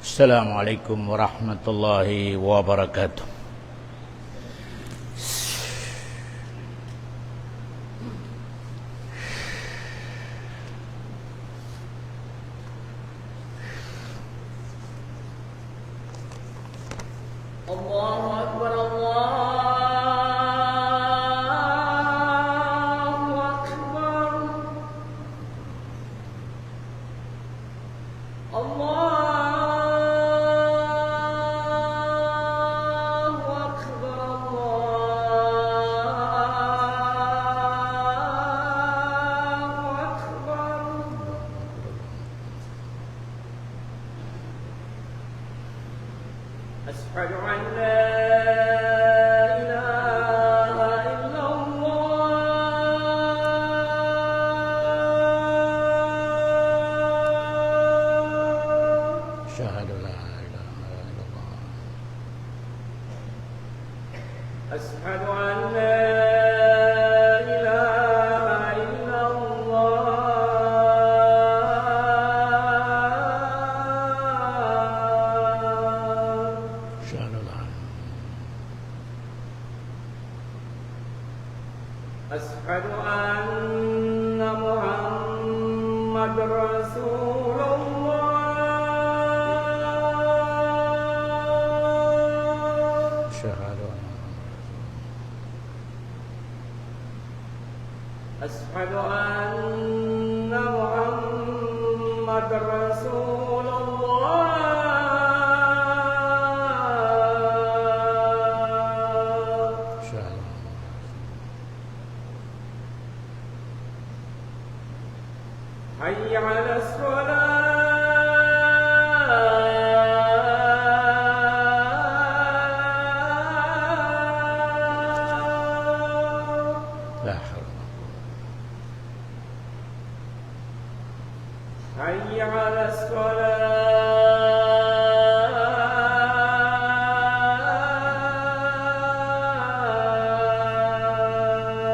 Assalamualaikum warahmatullahi wabarakatuh. Allahu Akbar, Allahu Akbar, Allahu أشهد أن لا إله إلا الله أشهد لا إله إلا الله أشهد أن لا إله إلا الله أشهد لا أشهد أن محمد رسول الله أشهد أشهد أن محمد رسول الله أشهد حي على الصلاة لا حول حي على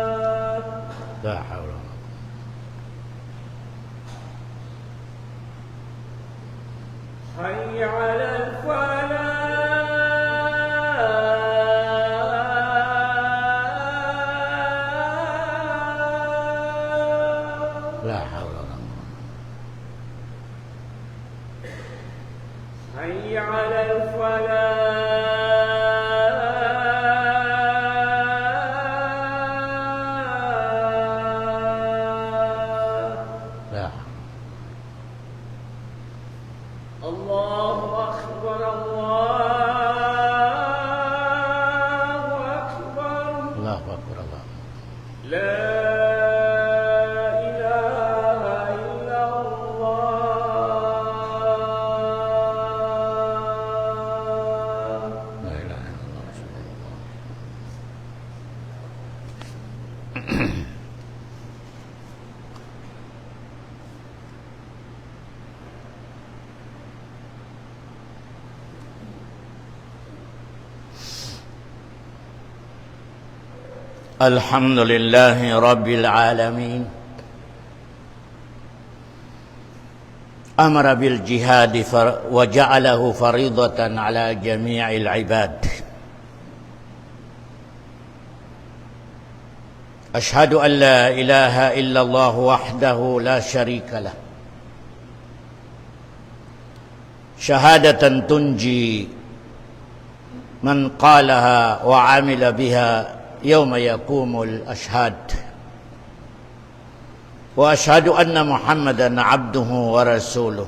الصلاة لا حول حي على الفلاح لا حول ولا حي على الفلاح لا الله أكبر الله أكبر الله أكبر الله لا إله إلا الله لا إله إلا الله رسول الله الحمد لله رب العالمين أمر بالجهاد وجعله فريضة على جميع العباد أشهد أن لا إله إلا الله وحده لا شريك له شهادة تنجي من قالها وعمل بها يوم يقوم الأشهاد وأشهد أن محمدا عبده ورسوله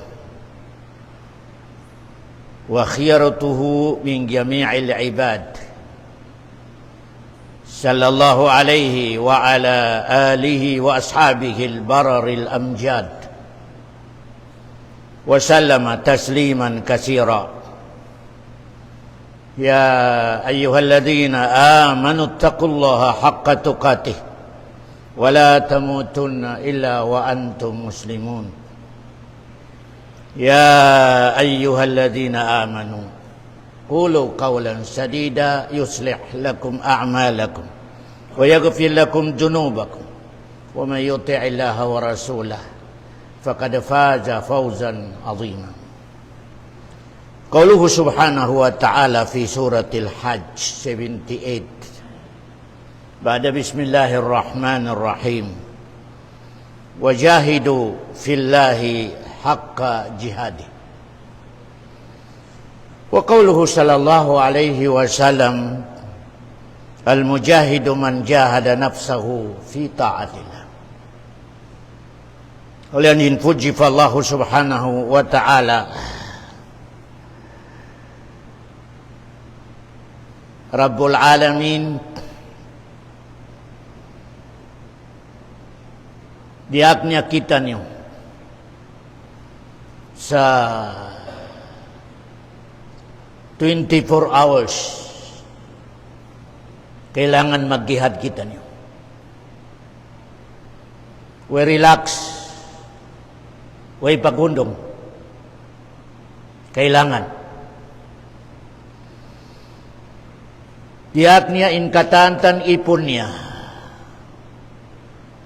وخيرته من جميع العباد صلى الله عليه وعلى آله وأصحابه البرر الأمجاد وسلم تسليما كثيرا يا أيها الذين آمنوا اتقوا الله حق تقاته ولا تموتن إلا وأنتم مسلمون يا أيها الذين آمنوا قولوا قولا سديدا يصلح لكم أعمالكم ويغفر لكم ذنوبكم ومن يطع الله ورسوله فقد فاز فوزا عظيما Qauluhu subhanahu wa ta'ala fi suratil Hajj 78. Ba'da bismillahirrahmanirrahim. Wajahidu fillahi haqqa jihadi. Wa qauluhu sallallahu alaihi wasallam, al-mujahidu man jahada nafsahu fi ta'atillah. Oleh yang puji Allah subhanahu wa ta'ala, Rabbul Alamin, diaknya kita niyo sa 24 hours kailangan maghihad kita niyo. We relax, we pagundong, kailangan. Tiyak niya inkatantan ipon niya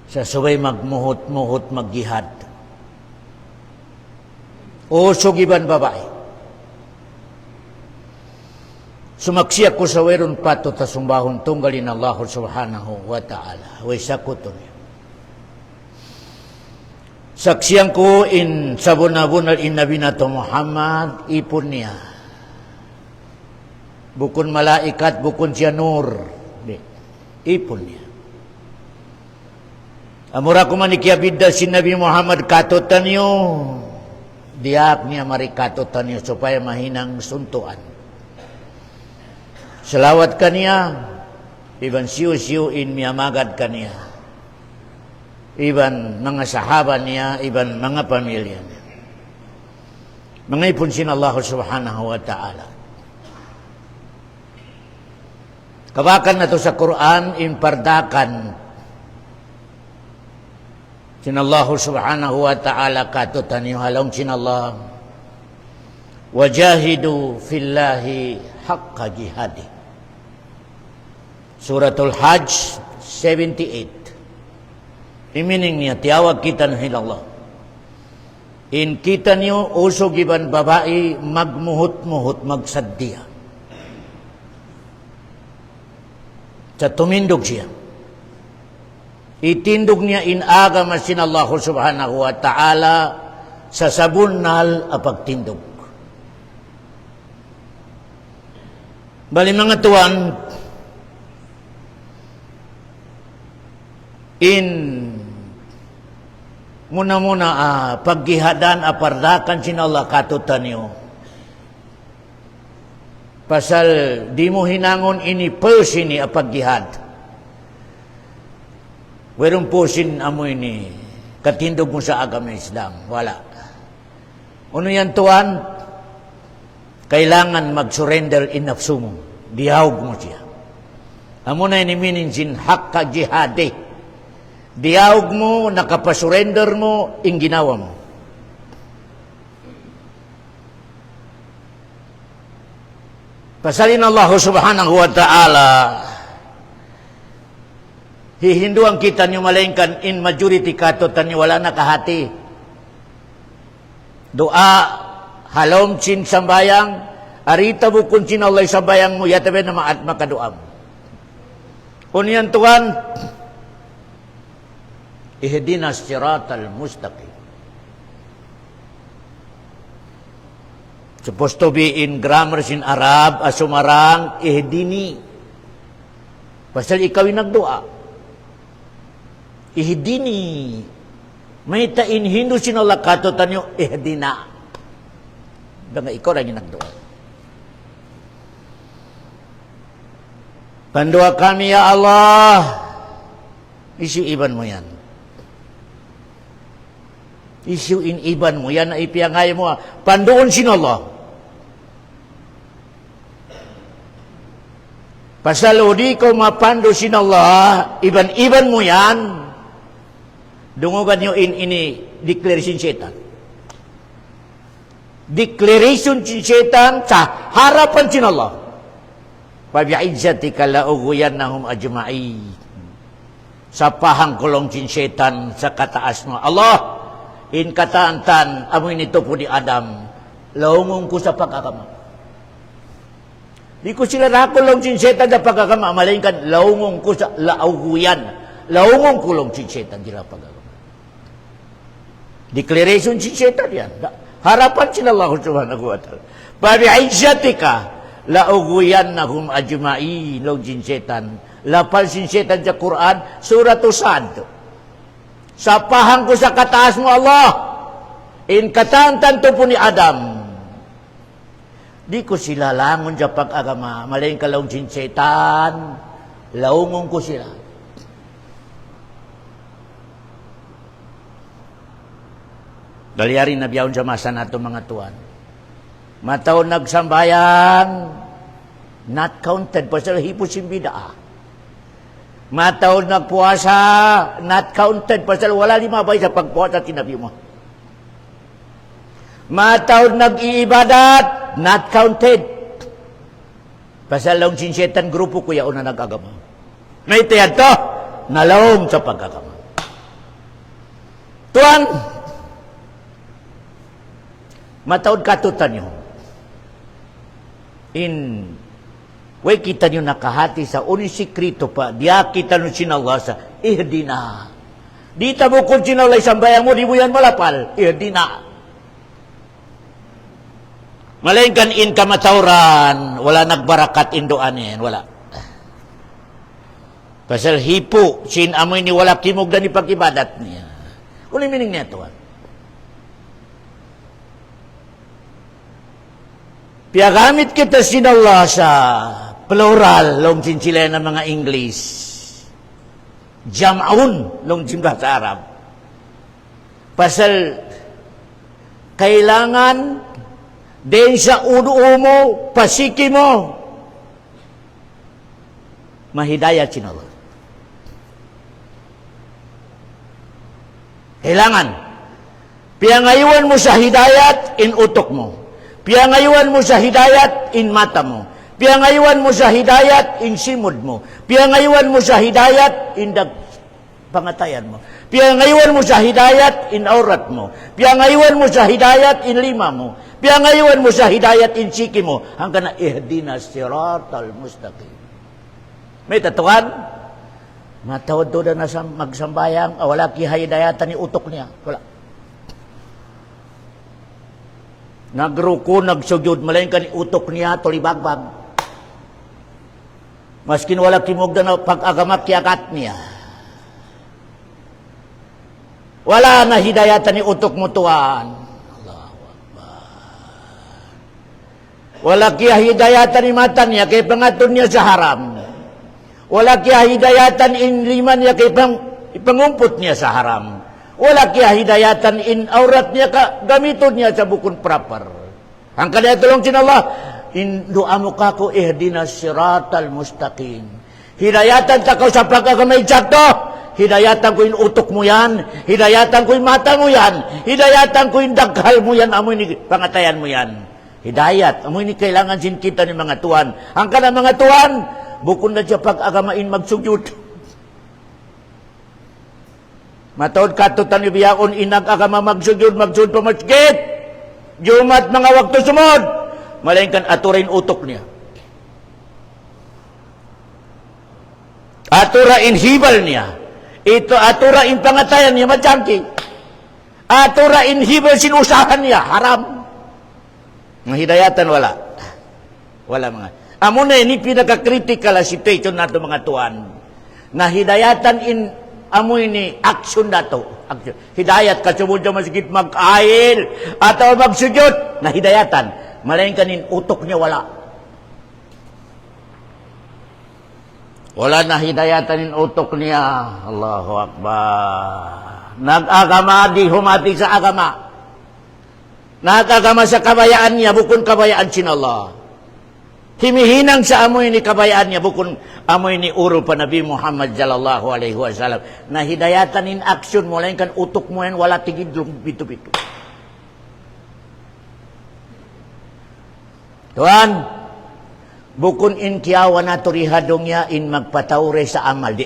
sa subay magmuhot-muhot maghihad. Usog iban babae. Sumaksiyak ko sa weron pato ta sumbahon tunggalin Allah subhanahu wa ta'ala. Way sakuton niya. Saksiyan ko in sabunabunal in Nabi nato Muhammad, ipon niya. Bukun malaikat, bukun siya nur. Ipon niya. Amura ko manikiabida si Nabi Muhammad katotan niyo. Diak niya marikatotan niyo supaya mahinang suntuan. Salawat kaniya, iban siyo-siyoin miyamagad kaniya. Iban mga sahaba niya, iban mga pamilya niya. Mga ipunsin Allah subhanahu wa ta'ala. Kabakan na to sa Quran, impardakan sinallahu subhanahu wa ta'ala katutan yung halong sinallah. Wajahidu fillahi haqqa jihadi. Suratul Hajj 78. Imining niya, tiyawag kita na hilallah. In kita niyo, usog iban babae, magmuhot-muhot, magsaddiya. Sa tumindog siya. Itindog niya inaga masin Allah subhanahu wa ta'ala sa sabunal apagtindog. Bali mga tuwan, in muna-muna paggihadan apardakan sin Allah katutan niyo. Pasal di mo hinangon ini person ni apaggihad. Werong pusin amo ini katindog mo sa agama Islam. Wala. Ano yan tuwan? Kailangan mag-surrender in nafsu mo. Dihawag mo siya. Amo na iniminin sin haqqa jihadi. Dihawag mo, nakapasurrender mo, in ginawa mo. Pasalin Allah subhanahu wa ta'ala, hihinduan kita niyo malengkan in majority katotan niyo wala nakahati. Doa, halom sin sambayang, arita bukun sin Allah sambayang mo, yatabe na maat makadoa mo. Unyan tuwan, ihdinas siratal mustaqim. Supposed to be in grammars in Arab, asumarang, ihdini. Pasal ikaw yung nagdua. Ihdini. May tain Hindu sinalakatotan nyo, ihdina. Nga ikaw lang yung nagdua. Pandua kami, ya Allah. Isyuiban mo yan. Isyuin iban mo yan na ipiyangay mo. Pandoon sin Allah. Pasal di ko mapando sin Allah, iban-iban mo yan. Dungugan nyo ini declaration syaitan. Declaration syaitan sa harapan sin Allah. Fabi'izzatika la'ughwiyannahum ajma'i. Sa pahang kulong sin syaitan sa kataas mo. Allah, in kataantan, amoy nito po di Adam, laungong ko sa pag-agama. Di ko sila nakulong sinsetan sa pag-agama. Malingkan, laungong ko sa lauguyan. Laungong kulong sinsetan sila pag-agama. Declaration sinsetan yan. Harapan sila Allah subhanahu wa ta'ala. Pabi'izyatika, lauguyannahum ajma'in, long sinsetan. Lapal sinsetan sa Quran, surat Sad. Sapahan ko sa kataas mo Allah. In katantan to po ni Adam. Di ko sila langon sa pag-agama. Malaking kalawang sinsetan. Laungong ko sila. Dalyari na biyawon sa masa nato mga tuwan. Mataon nagsambayang, not counted, pasal hipos yung bidaa. Mataon nagpuasa, not counted, pasal wala limabay sa pagpuasa tinabi mo. Mataon nag-iibadat, not counted. Pasal lang sinsetan grupo ko yaon na nag-agama. May tiyad to, nalawong sa pag-agama. Tuan, mataon katutan nyo. Way kita nyo nakahati sa unisikrito pa, diya kita nyo sinallah sa ihdina. Di tamo kung sinallah sambayang mo, di mo yan malapal, ihdina. Malainkan in kamatauran, wala nagbarakat indoan yan, wala. Pasal hipo, sin amoy ni wala kimog na ni pag-ibadat niya. Kung mining niya ito. Piagamit kita sinallah sa plural, long sinsila ng mga English. Jam'un, long simba sa Arab. Pasal, kailangan din sa uno mo, pasiki mo, mahidayat sinallah. Kailangan. Piyangayuan mo sa hidayat, in utok mo. Piyangayuan mo sa hidayat, in mata mo. Piyangayuan mo sa hidayat, in simod mo. Piyangayuan mo sa hidayat, in pangatayan mo. Piyangayuan mo sa hidayat, in aurat mo. Piyangayuan mo sa hidayat, in lima mo. Piyangayuan mo sa hidayat, in siki mo. Hanggang na ihdina siratal mustaqim. May tatuan? Matawad doon na magsambayang, wala kihidayatan ni utok niya. Wala. Nagruko, nagsujud, malayin ka ni utok niya, tulibagbag. Maskin wala kimog na pag-agamak kiakat niya. Wala na hidayatan ni utok mo tuwan. Allahu Akbar. Wala kihidayatan ni mata niya, kay pangatun niya sa haram. Wala kaya hidayatan in liman niya kay ipangumpot niya sa haram. Wala kaya hidayatan in aurat niya gamiton niya sa bukon proper. Ang kanya tulong sinallah, in doa mo kako ihdina siratal mustaqim. Hidayatan takaw sa pagkakamay sakto. Hidayatan ko in utok mo yan. Hidayatan ko in mata mo yan. Hidayatan ko in daghal mo yan. Amoy ni pangatayan mo yan. Hidayat. Amoy ni kailangan sin kita ni mga tuan. Ang kana mga tuan, bukod na siya pag-agamain magsugyod. Matawad katutan ni Biyaon, inag-agama magsugyod pa masjid. Jumat mga wakto sumod. Malayin kan aturin utok niya. Atura in hibal niya. Ito atura in pangatayan niya, madjangki. Atura in hibal sinusahan niya, haram. Mga hidayatan wala. Wala mga. Amo na ini pinaka-critical situation nato mga tuan. Na hidayatan in amo ini action nato. Action. Hidayat ka sumud sa masjid mag-ail atau magsujud na hidayatan. Malain kanin utok niya wala. Wala na hidayatan in utok niya. Allahu Akbar. Nag-agama di humati sa agama. Nag-agama sa kabayaan niya bukon kabayaan sinallah. Himihinang sa amoy ni kabayaan niya, bukon amoy ni uro pa Nabi Muhammad sallallahu alaihi wasallam. Na hidayatan in action mo, lain kan utok mo yan, wala tigid bito-bito. Tuan, bukon in kiyawan na turihadong niya in magpataure sa amal di.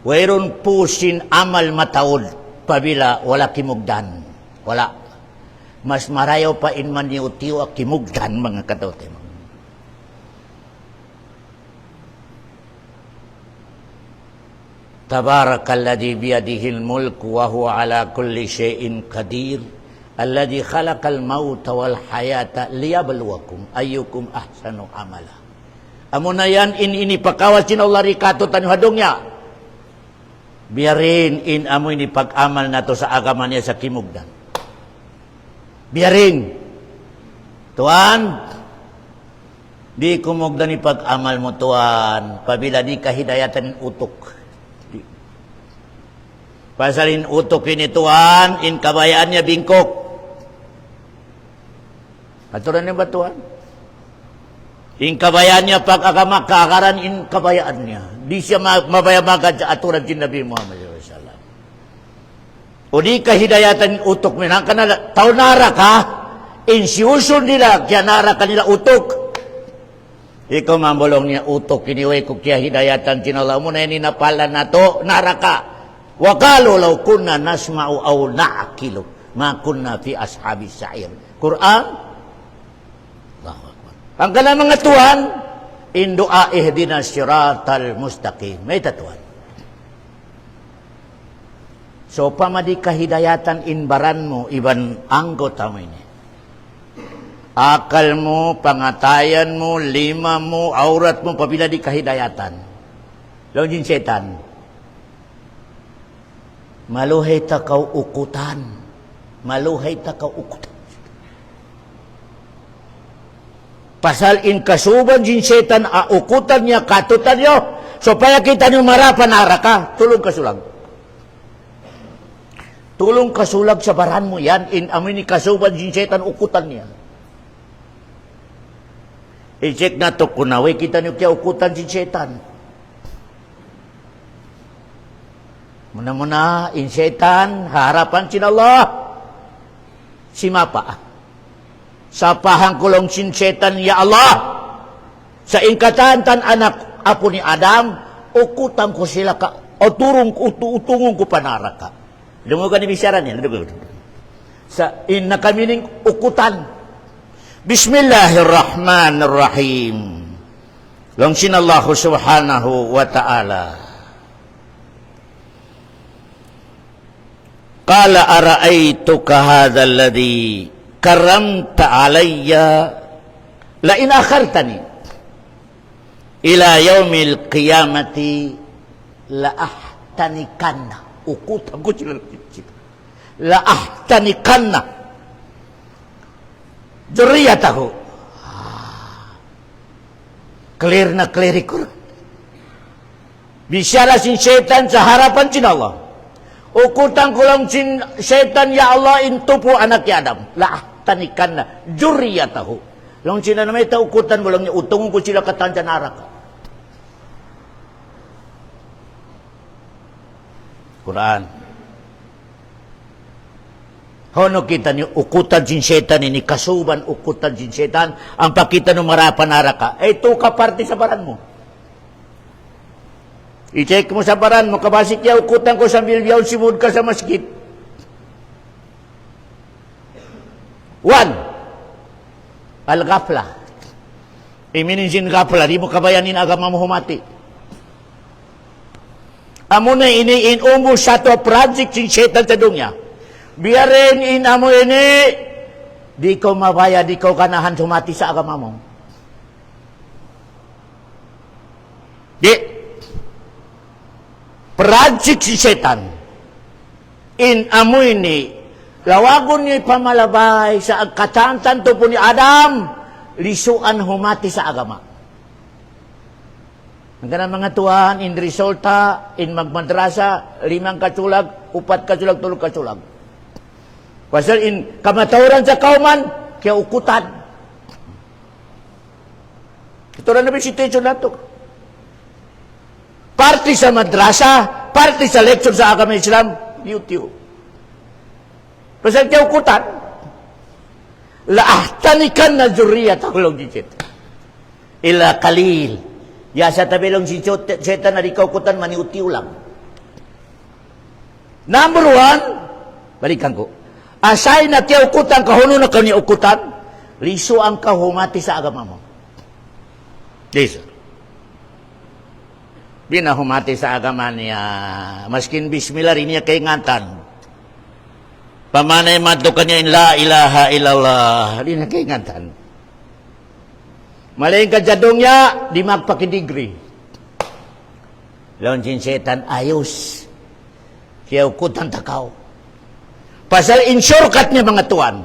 Wayron pusin amal mataod, pabila wala kimugdan. Wala. Mas marayo pa inman ni utiw at kimugdan mga katote mo. Tabarakalladzi biyadihil mulku wa huwa ala kulli syai'in qadir. Alladzi khalaqal mauta wal hayata liyabluwakum ayyukum ahsanu amala. Amuna yan ini pakawas sin Allah rikato tanyo hadongnya. Biarin in amo ini pag-amal nato sa agama niya sa kimugdan. Biarin. Tuan, di kumugdan ni pag-amal mo tuan, pabila di kahidayatan utok. Pasalin utok ini tuan, in kabayaannya bingkok. Aturan niya ba tuan? In kabayaannya pag-agama kaakaran in kabayaannya. Di siya mabayamagad sa aturan din Nabi Muhammad SAW. O di kahidayatan utok mo. Nang kanala, taunara ka, in siusun nila, kaya nara ka nila utok. Ikaw mambolong niya utok, kiniway ko kaya hidayatan sinala mo na yan inapalan na to, nara ka. Wakalo law kunna nasma'u aw na'akilu ma kunna fi ashabi sa'ir. Quran. Allahu Akbar. Ang kanang mga tuhan, in du'a ihdinas siratal mustaqim. May tatuan. So pamadi kahidayatan inbaran mo iban anggota mo ini. Akal mo, pangatayan mo, lima mo, aurat mo pabila di kahidayatan. Lawan din setan. Maluhay ta kau ukutan. Maluhay ta kau ukutan. Pasal in kasuban din setan a ukutan niya katutan niyo. Supaya kita niyo marapan araka. Tulong kasulag. Tulong kasulag sa baran mo yan. In amin ni kasuban din setan ukutan niya. I-check na to kunaway kita niyo kaya ukutan din setan. Muna-muna, in setan, harapan sin Allah. Simapa. Sa pahangkulong sin setan, ya Allah. Sa ingkatantan anak apo ni Adam, ukutan ko sila ka, o utungong ko panara ka. Dungo ka ni bisaran yan. Sa inakamining ukutan. Bismillahirrahmanirrahim. Long sin Allah subhanahu wa ta'ala. Qala ara'aytuka hadha alladhi karamta alayya la in akhartani ila yaumil qiyamati la ahtanikanna ukutan ko sila la ahtanikanna dzurriyyatahu. Clear na clear ko. Bisyala sin syaitan sa harapan sin Allah. Ukutan ko lang sin syaitan, ya Allah, intupo anak ya Adam. La'ahtanikan na, dzurriyyatahu. Lang sina na may taukutan mo lang niya, utungin ko sila katandyan arak. Quran. Hono kita ni ukutan sin syaitan ini, kasuban ukutan sin syaitan, ang pakita ng marapan arak ka. Ito ka parte sa baran mo. I-check mo sa baran mo, kabasik niya, ukutan ko sa bilbiyaw, simud ka sa masjid. 1. Al-ghafla. Iminin sin ghafla, di mo kabayanin agama mo humati. Amo na ini inumo sa to project sin syaitan sa dunya. Biarin inamo ini, di ko mabaya, di ko kanahan humati sa agama mo. Di. Project si setan. In amoy ni, lawagon niya pamalabay sa katantan to po ni Adam, lisuan humati sa agama. Ang ganang mga tuhan, in resulta, in magmadrasa, 5 kasulag, 4 kasulag, 3 kasulag. Pasal in kamatauran sa kauman, kaya ukutan. Ito na namin situation na ito. Parti sa madrasa, parti sa lecture sa agama Islam, YouTube. Pasal kaya ukutan, laahtanikan na dzurriyyat ako lang dito. Ila kalil. Ya sa tabi lang si setan na di kaukutan, maniutiw lang. Number 1, balikan ko. Asay na tiya ukutan, kahuno na kanya ukutan, liso ang kahumati sa agama mo. Liso. Binahumati sa agama niya, maskin bismillah rin niya kay ngantan. Pamanay mato kanya in la ilaha illallah, rin niya kay ngantan. Malaing kajadong niya, di magpakidigri. Launching setan, ayos. Kaya ukutan takaw. Pasal in shortcut niya mga tuan.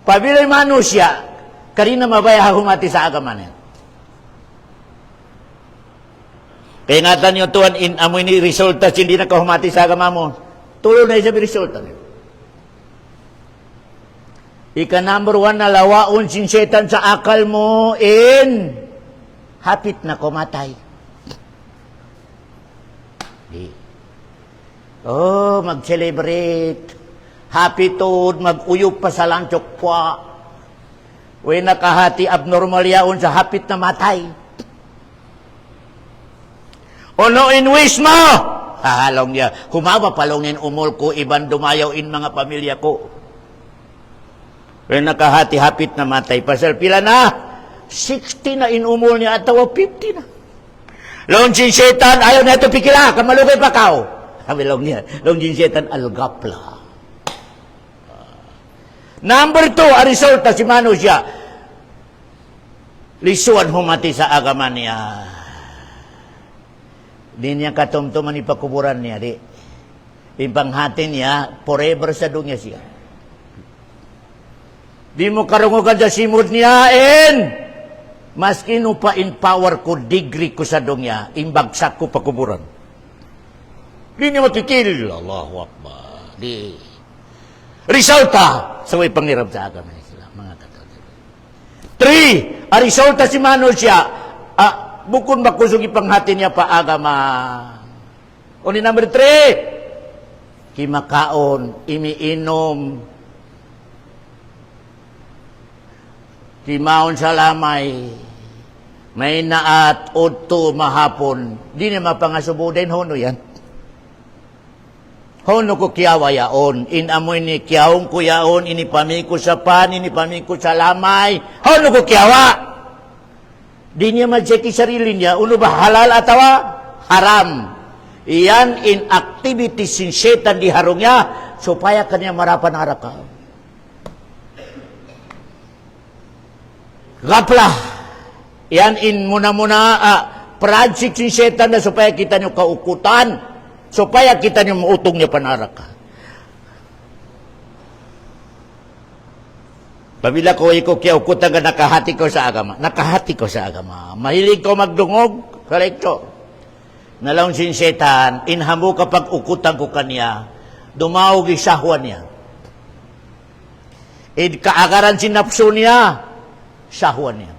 Pabilay manusia, karina mabaya humati sa agama niya. Kaya ngatan niyo tuan, in amoy ni resulta, hindi na kahumati sa agama mo. Tulo na isa resulta niyo. Ika number 1 na lawaon sin setan sa akal mo in hapit na kumatay. Di. Oh, mag-celebrate. Happy toad, mag-uyog pa sa lanchok pa. Uy, nakahati abnormal yaon sa hapit na matay. Ono in wish mo! Hahalong niya. Humawa palongin umol ko, iban dumayaw in mga pamilya ko. Uy, nakahati hapit na matay. Pasal pila na? 60 na inumol niya at 50 na. Longjin setan, ayaw na ito pikila, kamalugay pa kao. Sabi long niya, longjin setan, algapla. Number 2, ang resulta si Mano siya. Lisuan humati sa agama niya. Di niya katumtuman ipakuburan niya, di. Ipanghati niya, forever sa dunya siya. Di mo karungugan sa simod niya, maski no pa in power ko, degree ko sa dunya, imbagsak ko pakuburan. Di niya matikil. Allahu Akbar. Di. Resulta sa way panghirap sa agama ng Islam, mga katoliko. 3, ang resulta si Mano siya, bukod makusog ipanghati niya pa agama. O ni number 3, kimakaon, imiinom, kimaon sa lamay, may naat, udto, mahapon, di niya mapangasubudin, hono yan. Hono ko kiyawa yaon, inamoy ni kiyawong ko yaon, inipami ko sa pan, inipami ko sa lamay, hono ko kiyawa. Di niya ma-check sarili niya, uno ba halal atawa? Haram. Iyan inactivity sin setan di harong niya, supaya kanya marapan araka. Gapla. Iyan in muna-muna, project sin setan na supaya kita niyo kaukutan, supaya kita niyo mautong niya panaraka. Pabila ko iko kaya ukutan ka nakahati ko sa agama. Nakahati ko sa agama. Mahilig ko magdungog. Correcto. Nalaon sin setan, inhamo kapag ukutan ko kanya, dumawag isahwan niya. Kaagaran sinapso niya, sahwan niya.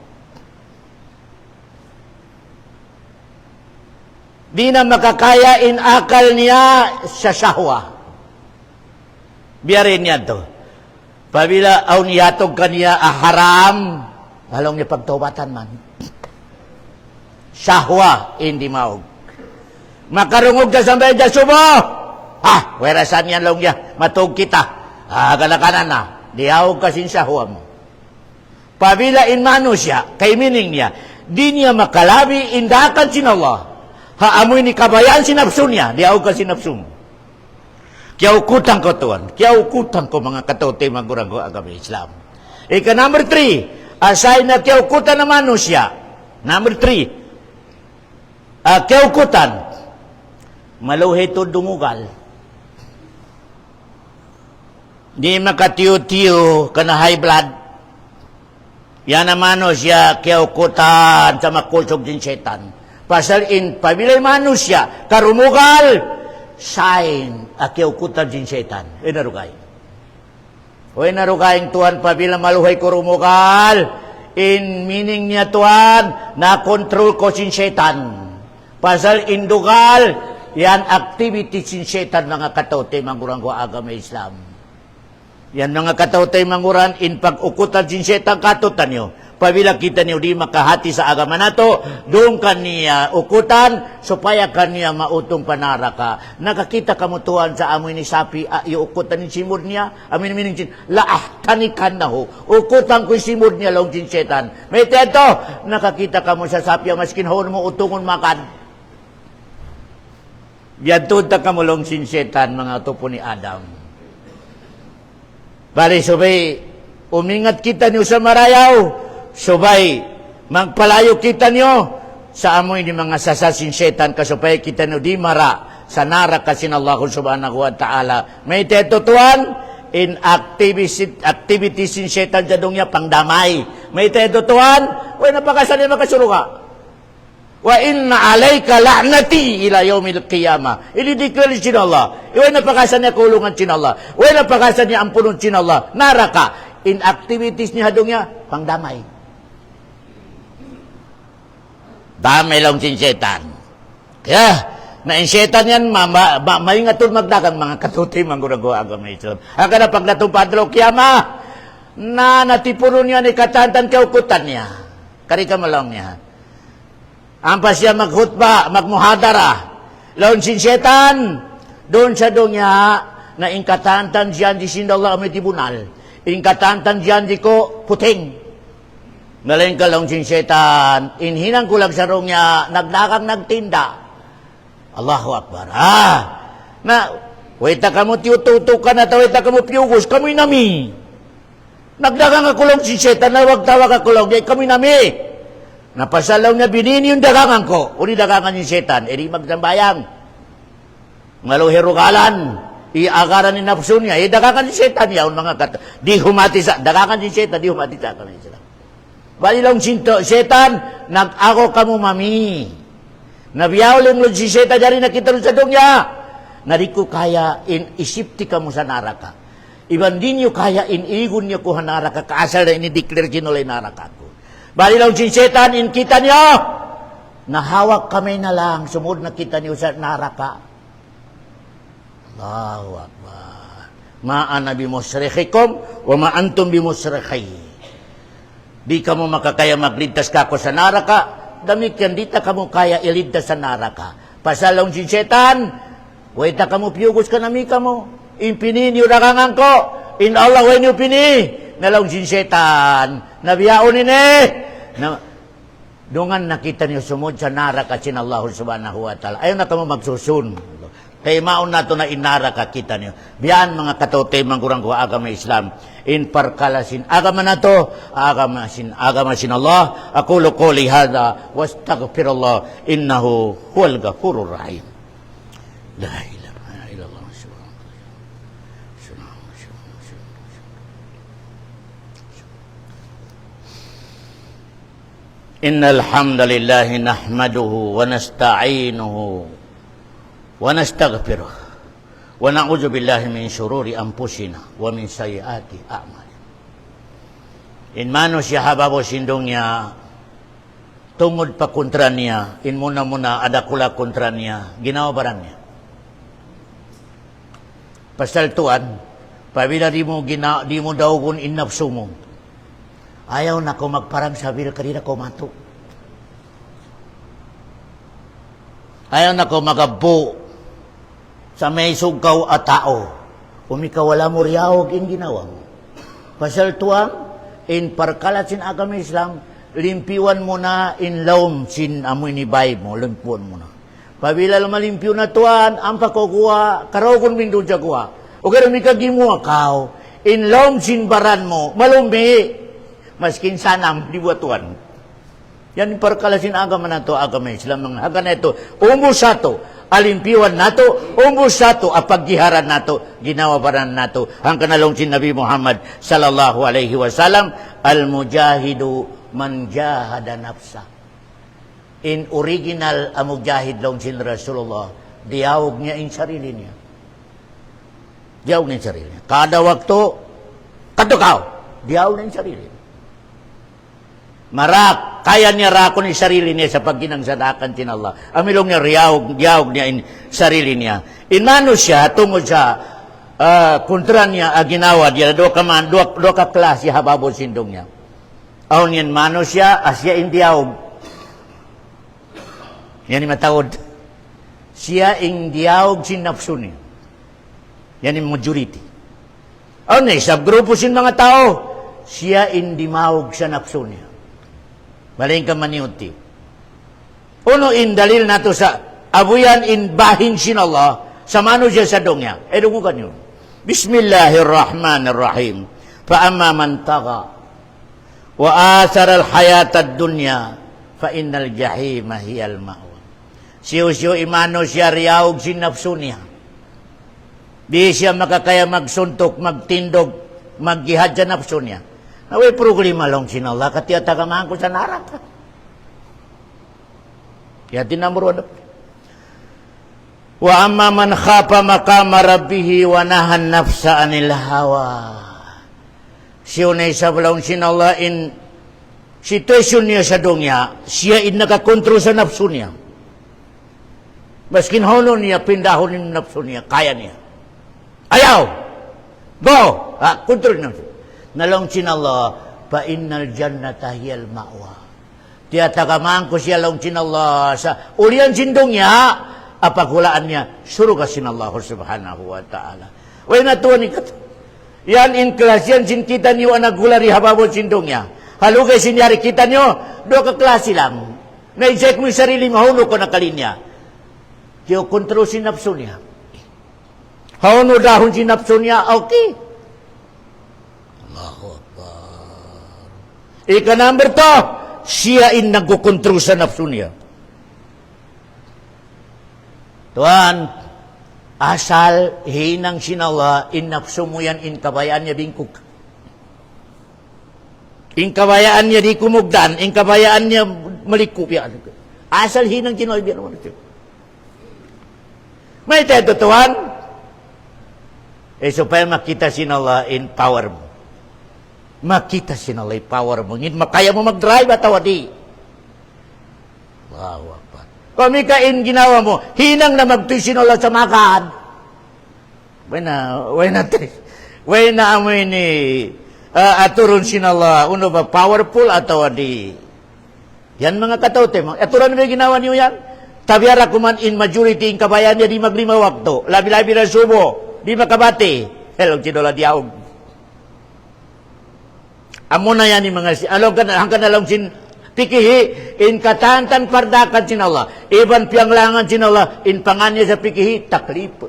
Di na makakaya in akal niya sa sahwa. Biyarin niya to. Pabila aw niyatog kaniya haram, halong niya pagtobatan man. Sahwa, hindi maog. Makarungog ka sa mbay da sumo. Werasan yan long niya, matog kita. Galakanan na, diawag kasin sahwa mo. Pabila in mano siya, kay mining niya, di niya makalabi indakan sin Allah. Haamoy ni kabayan sinapso niya, diawag ka sinapso mo. Kaya ukutan ko tuwan. Kaya ukutan ko mga katote magurang ko agama Islam. Ika number 3, asay na kaya ukutan naman no siya. Number 3, kaya ukutan, maluhi to dumugal. Di makatiyo-tiyo ka na high blood. Yan naman no siya, kaya ukutan sa makulsog din setan. Pasal in pabilay mano siya, karumugal, sign, akiukutan din setan. Narugay. Narugay tuan pabila maluhay ko rumukal. In meaning niya tuan, na-control ko sin setan. Pasal indugal, yan activity sin setan mga katote, magurang ko agama Islam. Yan mga katawtay manguran, in pag-ukutan sin setan katutan nyo. Pabila kita niyo di makahati sa agama nato, doon kaniya ukutan, supaya kaniya mautong panaraka. Nakakita kamutuan sa amoy ni sapi, iukutan ni simod niya, amin mining sin, laah tanikan na ho. Ukutan ko simod niya long sin setan. May teto, nakakita kamo sa sapi, maskin ho mo utungon makan. Yan tunta kamo long sin setan, mga tupo ni Adam. Bali, subay, umingat kita niyo sa marayaw, subay, magpalayo kita niyo sa amoy ni mga sasasin setan kasupay kita niyo di mara sa naraka sin Allah subhanahu wa ta'ala. May tetutuan in activity sin setan jadong niya pangdamay. May tetutuan, way napakasan niya makasuruka. Wa inna alayka la'nati ila yaumil qiyamah. Ini declare sin Allah. Way napakasan niya kulungan sin Allah. Way napakasan niya ampunon sin Allah. Naraka. In activities niya hadong niya pangdamay. Damay lang sin setan. Kaya, na in setan yan, may nga ito magdagang mga katuti, manggurago agama Islam. Haka na pag natupadlo, kiyama, na natipuno niya ni katantan kaukutan niya. Kari ka malong niya. Ampas siya maghutba, magmuhadara. Laon sin setan, doon sa doon niya, na in katantan siya di sindallah may tribunal. In katantan siya di ko puting. Nalain ka lang sin setan, inhinang ko lang sa rong niya, nagdakang nagtinda. Allahu Akbar. Na, weta ka mo tiyututukan na weta ka mo piyugos, kamoy nami. Nagdakang ako lang sin setan, na wag tawag ako lang, di kamoy nami. Napasalaw niya binini yung dagangan ko, uni dagangan yung setan, edi magsambayang. Maluhirugalan, iagaran ni napso niya, dagangan yung setan niya, mga kata, di humati sa, dagangan yung setan, di humati sa kami sila. Bali lang setan, nag-ako kamo mami. Nabiyaw lang si setan, dari nakita rin sa dungya. Nari ko kaya isipti kamo sa naraka. Iban din nyo kaya igun nyo ko naraka, kaasal na ini-declare kinulay naraka ko. Bali lang si setan, kita nyo. Nahawak kami na lang, sumud na kita nyo sa naraka. Allahu Akbar. Ma'ana bimusrikikum, wa ma'antum bimusrikay. Di ka mo makakaya magligtas ka ako sa naraka, damit yan, di ta ka mo kaya iligtas sa naraka. Pasalong si setan, way ta ka mo piyugos ka nami ka mo, impinin yung rakangan ko, in Allah way niyo pini, nalong si setan, nabiyaon ini, na, dungan nakita niyo sumod sa naraka sin Allah subhanahu wa ta'ala. Ayaw na ka mo magsusun. Kaya maon na ito na inaraka kita niyo. Biyan mga katote, manggurang ko agama Islam. In parkalasin agama na to, agama sin Allah. Aqulu qawli hadha wastaghfirullah innahu huwal ghafurur rahim. La ilaha illallah. Innal hamdalillah nahmaduhu wa nasta'inuhu wa nastaghfiruh wa na'udzu billahi min syururi anfusina wa min sayyiati a'malina. In mano siya hababo sindong niya tungod pa kontra niya, in muna ada kula kontra niya, ginawa barang niya. Pasal tuan, pabila di mo daw kun innapsu mo. Ayaw na ko magparang sabi na kanina ko mato. Ayaw na ko magabu sa may sugaw at tao. Umika wala mo riyawag in ginawa mo. Pasal tuang, in parkalat sin agama Islam, limpiwan mo na in laom sin amoy ni bay mo, limpiwan mo na. Pabila malimpyo na tuan, ang pakukuha, karogon min doon siya kuha. O kaya umika gimuha kao, in laom sin baran mo, malumbi, maskin sanam, di buat tuan. Yan parkalasin agama na to, agama Islam, mga haga na ito, umusato, alimpiwan nato, umusato, apaggiharan nato, ginawa baran nato, ang kanalong si Nabi Muhammad sallallahu alaihi wasallam, al-mujahidu man jahada nafsa. In original, ang mujahid long si Rasulullah, diawag niya in sarili niya. Diawag niya in sarili niya. Kada waktu, katukaw, diawag niya in sarili niya. Marak, kaya niya rakon yung sarili niya sa pagkinangsadakan tin Allah. Amilong niya diawag niya in sarili niya. Inano siya, tungod sa kontra niya ginawa dia dua ka klase hababo sindong niya. Aon yan manusia asya indiaog. Yan matawod. Siya indiaog sin nafsu niya. Yan yung majority. Aon na isang grupo sin mga tao. Siya indimaog sa nafsu niya. Maling ka maniuti. Uno in dalil nato sa abuyan in bahin sin Allah sa manusia sa dongya. Dungukan yun. Bismillahirrahmanirrahim. Fa amma man taga wa athara al-hayata ad-dunya fa innal jahima hiyal ma'wa. Siyo imano siya riyaog sin nafsu niya. Di siya makakaya magsuntok, magtindog, maggihad sa nafsu niya. Naway problema lang sin Allah katiya tagamahan ko sa naraka. Kaya tinamuro na. Wa amma man khafa maqama rabbih wa nahan nafsa anil hawa. Siya sa balong sin Allah in situation niya sa dunya, siya in nakakontrol sa nafsu niya. Maskin hono niya, pindahon yung nafsu niya, kaya niya. Ayaw! Go! Kontrol niya. Nalong sin Allah, fa innal jannata hiyal ma'wa. Tiyatagamaan ko siya long sin Allah sa ulian sindong niya, apaghulaan niya, suruga sin Allah subhanahu wa ta'ala. Way natuwa ni kat. Yan in class yan, sin kita niyo ang naggulari hababon sindong niya. Halugay sinyari kita niyo, do ka klase lang. Na-check mo yung sarili, mahunod ko na kalinya. Tiyo kontrol si nafsu niya. Hauno dahon si nafsu niya, okay. Allahu Akbar. Ika number 2, siya in nagkukontrol sa nafsu niya. Tuan, asal hinang sinala, in nafsu mo yan, in kabayaan niya bingkuk. In kabayaan niya di kumugdan, in kabayaan niya malikup yan. Asal hinang sinala, biyan naman ito. May tayo tutuan, supaya makita sinala in power mo. Makita sinala in power mo. Ngin makaya mo mag-drive atawa di. Wow, apa. Kung in ginawa mo, hinang na magtuy sinala sa makad. Way na amoy ni aturon sinala, uno ba powerful atawa di. Yan mga kataute mo. Aturan mo ginawa niyo yan? Tabiara kuman in majority in kabayan niya di maglima wakto. Labi-labi na subo. Di makabati. Hello, sinola diyaog. Amo na yan yung mga hanggang na lang sin pikihi in katantan pardakan sin Allah. Iban pianglangan sin Allah in pangannya sa pikihi taklip.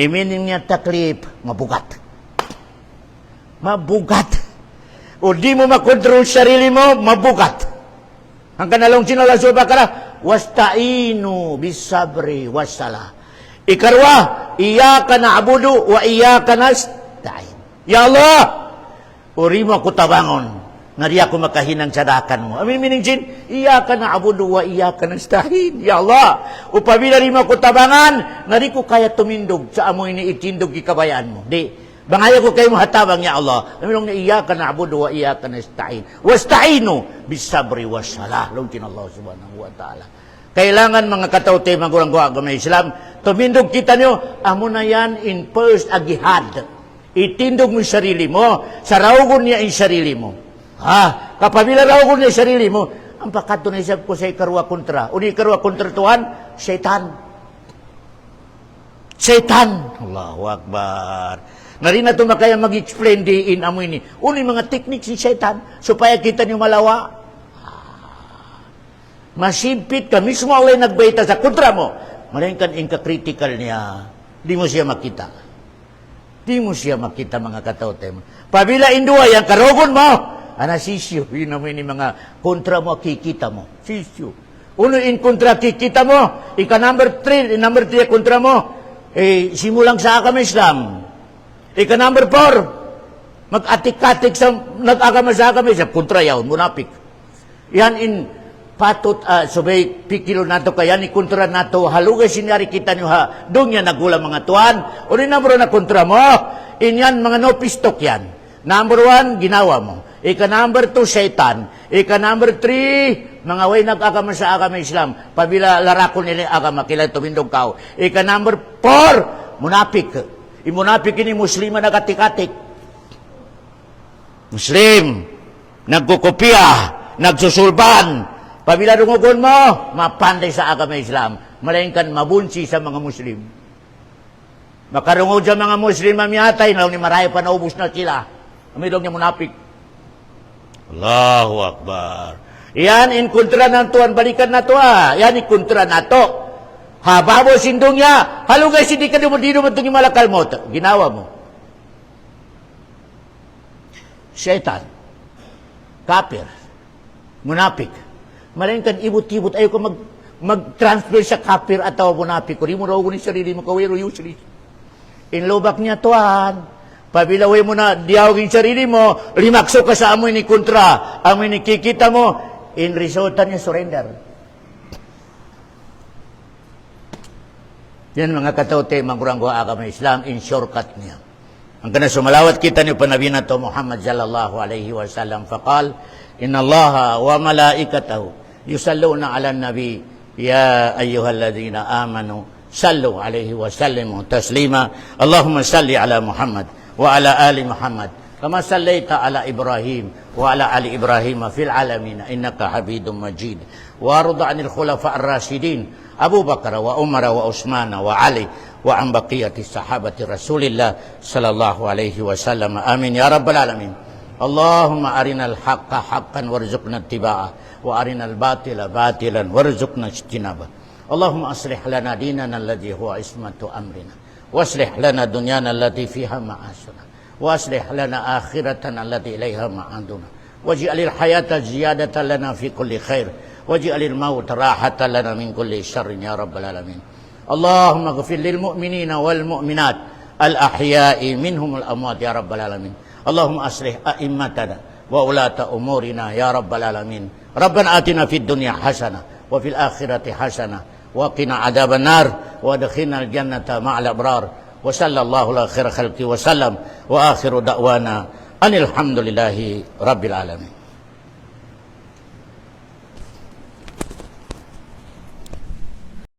Imining niya taklip mabugat. Mabugat. O di mo makontrol sarili mo, mabugat. Hanggang na lang sin Allah subhanahu wa ta'ala wasta'inu bisabri wassalah. Ikarwa, iyaka na'budu wa iyaka nasta'in. Ya Allah, uri mo ako tabangon, nga di ako makahinang sadakan mo. Amin miningsin, iyaka na'budu wa iyaka nasta'in. Ya Allah, upabila rin mo ako tabangan, nga di ko kaya tumindog sa amoy ni itindog ikabayaan mo. Di, bangaya ko kayo mo hatabang, Ya Allah. Amin lang na iyaka na'budu wa iyaka nasta'in. Wasta'inu bisabri wassalah. Lungkin Allah subhanahu wa ta'ala. Kailangan mga kataute, magulang agama Islam, tumindog kita nyo, amo na yan in first agihad. Itindog mo yung sarili mo, sa raugon niya yung sarili mo. Kapabila raugon niya yung sarili mo, ang pakato na isang ko sa ikarwa kontra. Uni ikarwa kontra tuhan, Satan. Satan. Allahu Akbar. Nari na ito makaya mag-explain di in amoy ni. Uni mga techniques ni Satan, supaya kita nyo malawa. Masimpit ka, mismo Allah nagbaita sa kontra mo. Malayan in ka-critical niya, di mo siya makita. Di mo siya makita mga kataote mo. Pabila indua yang karogon mo, sisyo, yun naman yung mga kontra mo, kikita mo. Sisyo. Uno in kontra kikita mo, ika number 3 kontra mo, simulang sa agama Islam. Ika number 4, mag-atik-atik sa nag-agama sa agama Islam, kontra yaw, munapik. Yan in patut subay pikilo nato kaya ni kontra nato halugay sinyari kita nyo ha doon yan nagula mga tuan o rin number na kontra mo inyan mga no pistok yan number 1 ginawa mo ika number 2 Satan ika number 3 mga way nag-agama sa agama Islam pabila larakon nila agama kila tumindog kao ika number 4 munapik. Imunapik ini Muslim na katik-katik. Muslim, nagkukopya, nagsusulban. Pabila dungugon mo, mapantay sa agama Islam. Malaingkan mabunsi sa mga Muslim. Makarungod sa mga Muslim mamiyatay, na ni maray pa naubos na sila. Amidong niya munapik. Allahu Akbar. Yan, in kontra ng tuan, balikan na to Yan, in kontra na to. Hababo sindong niya, halo guys, hindi ka dumudino mo itong malakal mo. Ginawa mo. Syaitan. Kafir. Munapik. Malaingkan ibut-ibut, ayaw ko mag-transfer sa kafir atau munapik. Kung di mo raw ni sarili mo, kawero usually. Inlobak niya tuan. Pabilaway mo na diawagin sarili mo, limakso ka sa amoy ni kontra, amoy ni kikita mo, in resulta niya surrender. Yan mga kataute, manguranggo agama Islam, in shortcut niya. Ang kana sumalawat kita ni panabi na to Muhammad sallallahu alaihi wasallam faqal, inna Allaha wa malaikatahu yusalluna ala nabi ya ayyuhalladzina amanu sallu alaihi wa sallimu taslima. Allahumma salli ala Muhammad wa ala ali Muhammad kama sallaita ala Ibrahim wa ala ali Ibrahim fil alamin innaka Hamidum Majid. Wa arda 'anil khulafa ar-rasyidin Abu Bakar wa Umar wa Utsman wa Ali wa an baqiyati sahabati Rasulillah sallallahu alaihi wasallam. Amin ya rabbal alamin. Allahumma arinal haqqa haqqan warzuqna ittiba'ah wa arinal batila batilan warzuqna ijtinabah. اللهم أصلح لنا ديننا الذي هو عصمة أمرنا وأصلح لنا دنيانا التي فيها معاشنا وأصلح لنا آخرتنا التي إليها معادنا واجعل الحياة زيادة لنا في كل خير واجعل الموت راحة لنا من كل شر يا رب العالمين. اللهم اغفر للمؤمنين والمؤمنات الأحياء منهم الأموات يا رب العالمين. اللهم أصلح أئمتنا وولاة أمورنا يا رب العالمين. ربنا آتنا في الدنيا حسنة وفي الآخرة حسنة وقنا عذاب النار وادخلنا الجنة مع الأبرار وصلى الله على خير خلقه وسلم وآخر دعوانا أن الحمد لله رب العالمين.